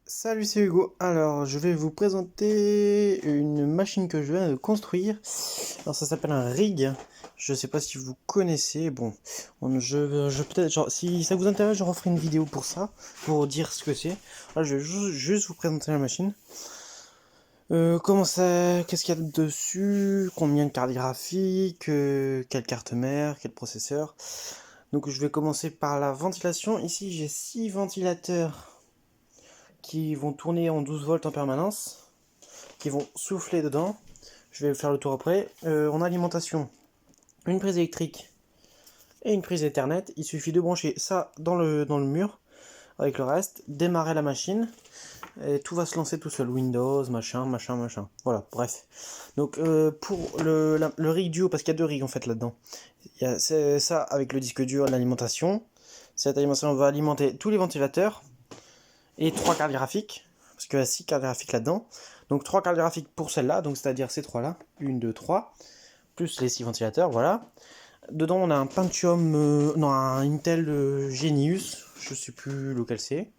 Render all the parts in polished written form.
Salut, c'est Hugo. Alors, je vais vous présenter une machine que je viens de construire. Alors, ça s'appelle un rig. Je sais pas si vous connaissez. Bon, je peut-être, genre, si ça vous intéresse, je referai une vidéo pour ça, pour dire ce que c'est. Là, je vais juste vous présenter la machine. Comment ça, qu'est-ce qu'il y a dessus, combien de cartes graphiques, quelle carte mère, quel processeur. Donc, je vais commencer par la ventilation. Ici, j'ai 6 ventilateurs qui vont tourner en 12 volts en permanence, qui vont souffler dedans. Je vais faire le tour après. En alimentation, une prise électrique et une prise Ethernet. Il suffit de brancher ça dans le mur avec le reste, démarrer la machine et tout va se lancer tout seul. Windows, machin. Voilà, bref. Donc pour le rig duo, parce qu'il y a deux rigs en fait là-dedans. Il y a ça avec le disque dur, l'alimentation. Cette alimentation va alimenter tous les ventilateurs et 3 cartes graphiques, parce qu'il y a 6 cartes graphiques là-dedans. Donc 3 cartes graphiques pour celle-là, donc c'est-à-dire ces 3 là, 1, 2, 3, plus les 6 ventilateurs, voilà. Dedans on a un Pentium, non un Intel Genius, je sais plus lequel c'est.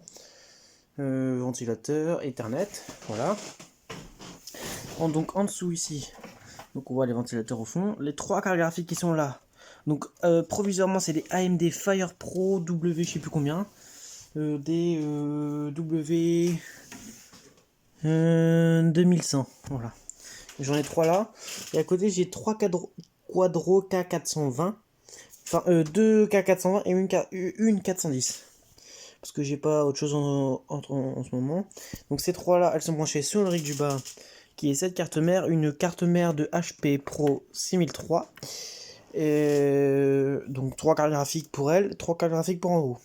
Ventilateur, Ethernet, voilà. Donc en dessous ici, donc on voit les ventilateurs au fond, les 3 cartes graphiques qui sont là. Donc provisoirement c'est des AMD Fire Pro W je sais plus combien. Des W 2100, voilà. J'en ai 3 là. Et à côté j'ai 3 Quadro K420. Enfin 2 K420 et une 410. Parce que j'ai pas autre chose en ce moment. Donc ces 3 là, elles sont branchées sur le rig du bas, qui est cette carte mère, une carte mère de HP Pro 6003. Et donc 3 cartes graphiques pour elle, 3 cartes graphiques pour en haut.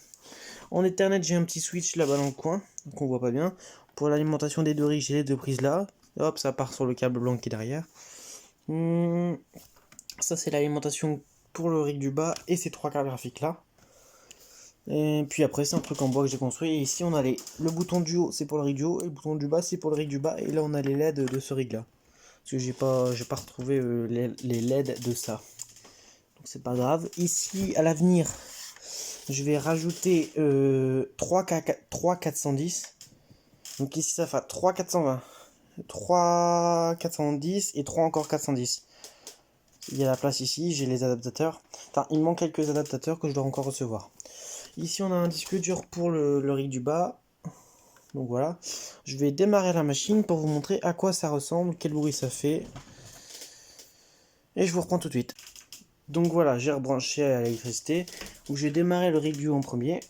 En Ethernet, j'ai un petit switch là-bas dans le coin, donc on voit pas bien. Pour l'alimentation des deux rigs, j'ai les deux prises là. Hop, ça part sur le câble blanc qui est derrière. Ça, c'est l'alimentation pour le rig du bas et ces 3 cartes graphiques là. Et puis après, c'est un truc en bois que j'ai construit. Et ici, on a le bouton du haut, c'est pour le rig du haut, et le bouton du bas, c'est pour le rig du bas. Et là, on a les LED de ce rig là. Parce que j'ai pas retrouvé les LED de ça. Donc c'est pas grave. Ici, à l'avenir, je vais rajouter 3 410. Donc ici ça fait 3 420, 3 410 et 3 encore 410. Il y a la place ici, j'ai les adaptateurs. Enfin, il manque quelques adaptateurs que je dois encore recevoir. Ici on a un disque dur pour le rig du bas. Donc voilà. Je vais démarrer la machine pour vous montrer à quoi ça ressemble, quel bruit ça fait. Et je vous reprends tout de suite. Donc voilà, j'ai rebranché à l'électricité. Où j'ai démarré le rig du haut en premier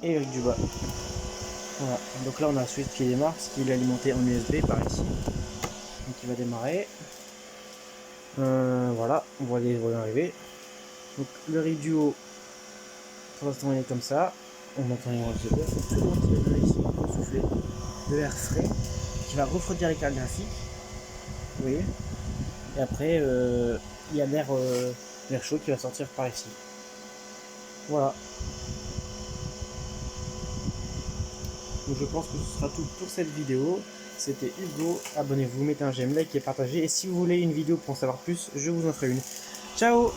et le rig du bas. Voilà, donc là on a un switch qui démarre, parce qu'il est alimenté en USB par ici. Donc il va démarrer. Voilà, on voit les volets arriver. Donc le rig du haut, pour l'instant il est comme ça. On entend les ventilateurs. Tout le ventilateur ici pour souffler de l'air frais qui va refroidir les cartes graphiques. Vous voyez. Et après il y a l'air chaud qui va sortir par ici. Voilà. Donc je pense que ce sera tout pour cette vidéo. C'était Hugo, abonnez-vous, mettez un j'aime, like et partagez. Et si vous voulez une vidéo pour en savoir plus, je vous en ferai une. Ciao!